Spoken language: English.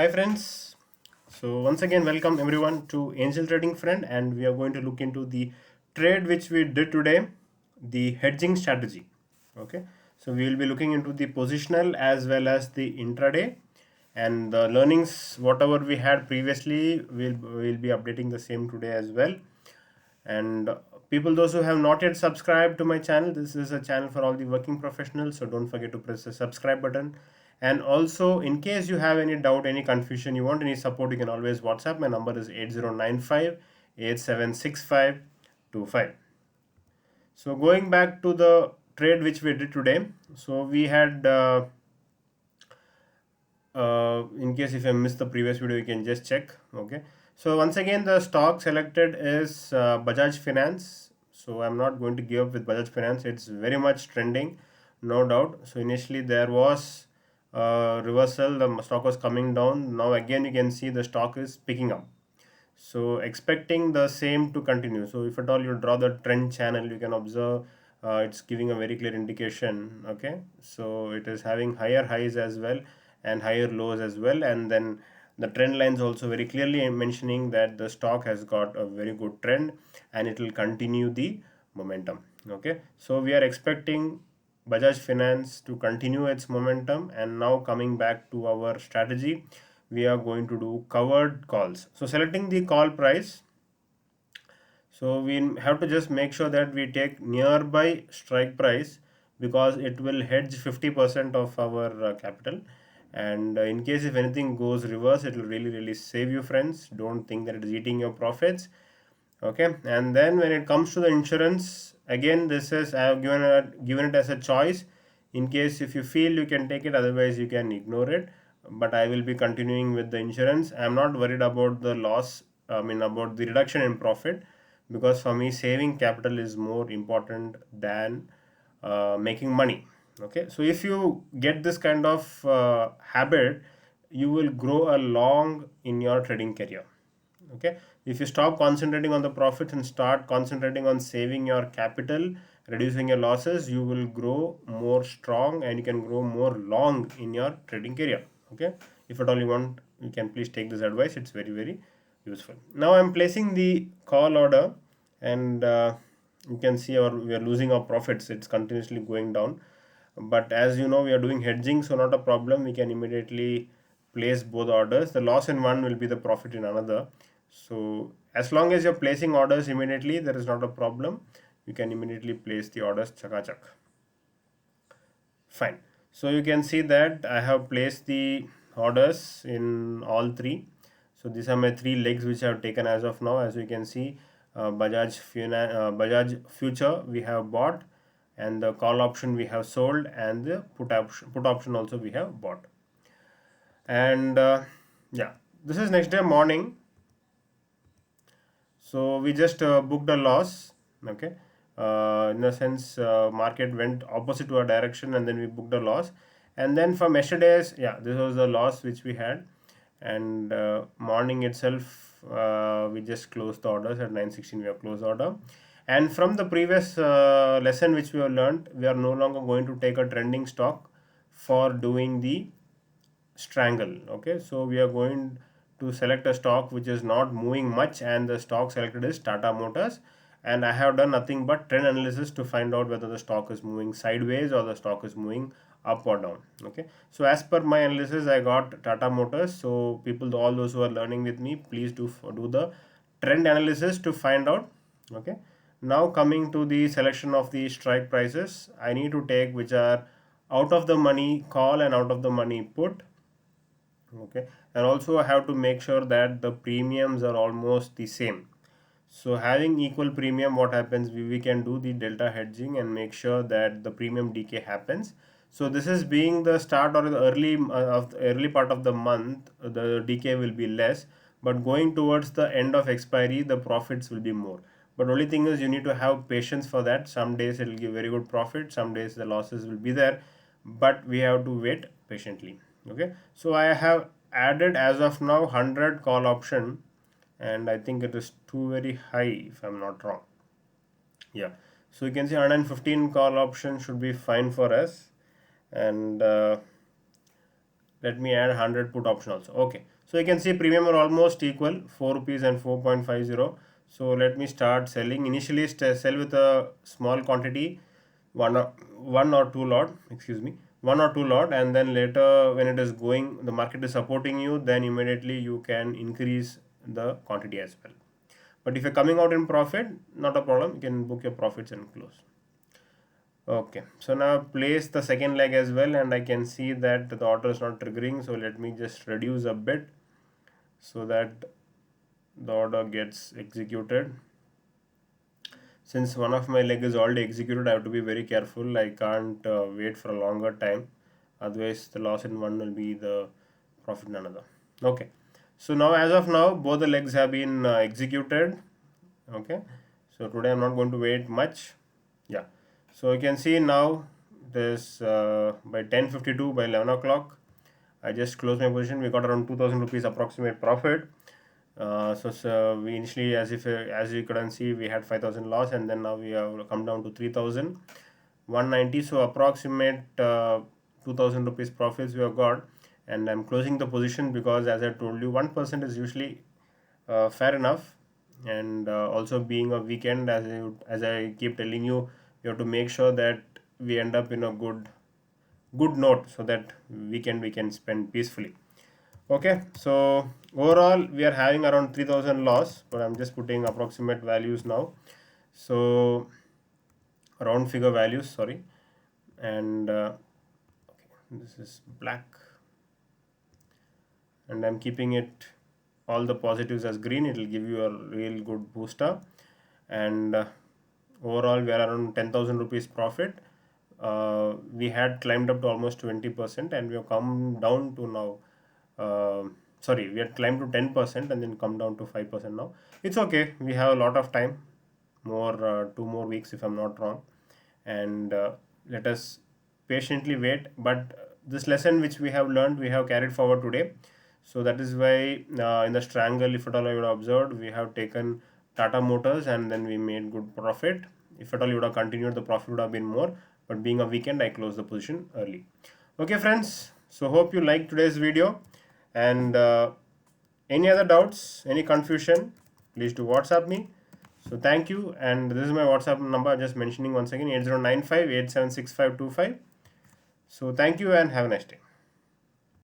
Hi friends. So once again welcome everyone to Angel Trading Friend, and we are going to look into the trade which we did today, the hedging strategy. Okay. So we will be looking into the positional as well as the intraday, and the learnings whatever we had previously will be updating the same today as well. And people, those who have not yet subscribed to my channel, this is a channel for all the working professionals, so don't forget to press the subscribe button. And also, in case you have any doubt, any confusion, you want any support, you can always WhatsApp. My number is 8095 876525. So going back to the trade which we did today, so we had in case if I missed the previous video, you can just check. Okay, so once again the stock selected is Bajaj Finance. So I'm not going to give up with Bajaj Finance, it's very much trending, no doubt. So initially there was reversal, the stock was coming down. Now again you can see the stock is picking up, so expecting the same to continue. So if at all you draw the trend channel, you can observe it's giving a very clear indication. Okay, so it is having higher highs as well and higher lows as well, and then the trend lines also very clearly mentioning that the stock has got a very good trend and it will continue the momentum. Okay, so we are expecting Bajaj Finance to continue its momentum. And now coming back to our strategy, we are going to do covered calls. So selecting the call price, so we have to just make sure that we take nearby strike price, because it will hedge 50% of our capital. And in case if anything goes reverse, it will really save you friends. Don't think that it is eating your profits. Okay, and then when it comes to the insurance, again this is I have given it as a choice. In case if you feel, you can take it, otherwise you can ignore it. But I will be continuing with the insurance. I am not worried about the loss, I mean about the reduction in profit, because for me saving capital is more important than making money. Okay, so if you get this kind of habit, you will grow a long in your trading career. Okay, if you stop concentrating on the profits and start concentrating on saving your capital, reducing your losses, you will grow more strong and you can grow more long in your trading career. Okay, if at all you want, you can please take this advice, it's very useful. Now I'm placing the call order, and you can see we are losing our profits, it's continuously going down. But as you know, we are doing hedging, so not a problem, we can immediately place both orders. The loss in one will be the profit in another. So as long as you're placing orders immediately, there is not a problem. You can immediately place the orders chakachak. Fine. So you can see that I have placed the orders in all three. So these are my three legs which I have taken as of now. As you can see, Bajaj Future we have bought, and the call option we have sold, and the put option also we have bought. And yeah, this is next day morning. So we just booked a loss. Okay, in a sense, market went opposite to our direction, and then we booked a loss. And then from yesterday's, yeah, this was the loss which we had. And morning itself, we just closed the orders at 9:16. We have closed order. And from the previous lesson which we have learned, we are no longer going to take a trending stock for doing the strangle. Okay, so we are going to select a stock which is not moving much, and the stock selected is Tata Motors. And I have done nothing but trend analysis to find out whether the stock is moving sideways or the stock is moving up or down. Okay, so as per my analysis, I got Tata Motors. So people, all those who are learning with me, please do the trend analysis to find out. Okay, now coming to the selection of the strike prices, I need to take which are out of the money call and out of the money put. Okay, and also I have to make sure that the premiums are almost the same. So having equal premium, what happens, we can do the delta hedging and make sure that the premium decay happens. So this is being the start or the early of the early part of the month, the decay will be less, but going towards the end of expiry, the profits will be more. But only thing is, you need to have patience for that. Some days it will give very good profit, some days the losses will be there, but we have to wait patiently. Okay, so I have added as of now 100 call option, and I think it is too very high if I'm not wrong. Yeah, so you can see 115 call option should be fine for us. And Let me add 100 put option also. Okay, so you can see premium are almost equal, 4 rupees and 4.50. So let me start selling. Initially sell with a small quantity, one or two lot, excuse me, one or two lot, and then later when it is going, the market is supporting you, then immediately you can increase the quantity as well. But if you're coming out in profit, not a problem, you can book your profits and close. Okay, so now place the second leg as well, and I can see that the order is not triggering. So let me just reduce a bit so that the order gets executed. Since one of my leg is already executed, I have to be very careful. I can't wait for a longer time, otherwise the loss in one will be the profit in another. Okay, so now as of now both the legs have been executed. Okay, so today I'm not going to wait much. Yeah, so you can see now this by 10:52, by 11 o'clock I just closed my position. We got around 2000 rupees approximate profit. So we initially, as you couldn't see, we had 5000 loss, and then now we have come down to 3190. So approximate 2000 rupees profits we have got, and I'm closing the position because, as I told you, 1% is usually fair enough. And also being a weekend, as I keep telling you, you have to make sure that we end up in a good note so that weekend we can spend peacefully. Okay, so overall we are having around 3000 loss, but I'm just putting approximate values now. So round figure values, sorry. And okay, this is black, and I'm keeping it all the positives as green. It will give you a real good booster. And overall we are around 10,000 rupees profit. We had climbed up to almost 20%, and we have come down to now, sorry, we had climbed to 10% and then come down to 5% now. It's okay, we have a lot of time, more 2 more weeks if I'm not wrong. And let us patiently wait. But this lesson which we have learned, we have carried forward today. So that is why in the strangle, if at all I would have observed, we have taken Tata Motors and then we made good profit. If at all you would have continued, the profit would have been more. But being a weekend, I closed the position early. Okay, friends. So hope you liked today's video. And any other doubts, any confusion, please do WhatsApp me. So thank you. And this is my WhatsApp number. Just mentioning once again, 8095 876525. So thank you and have a nice day.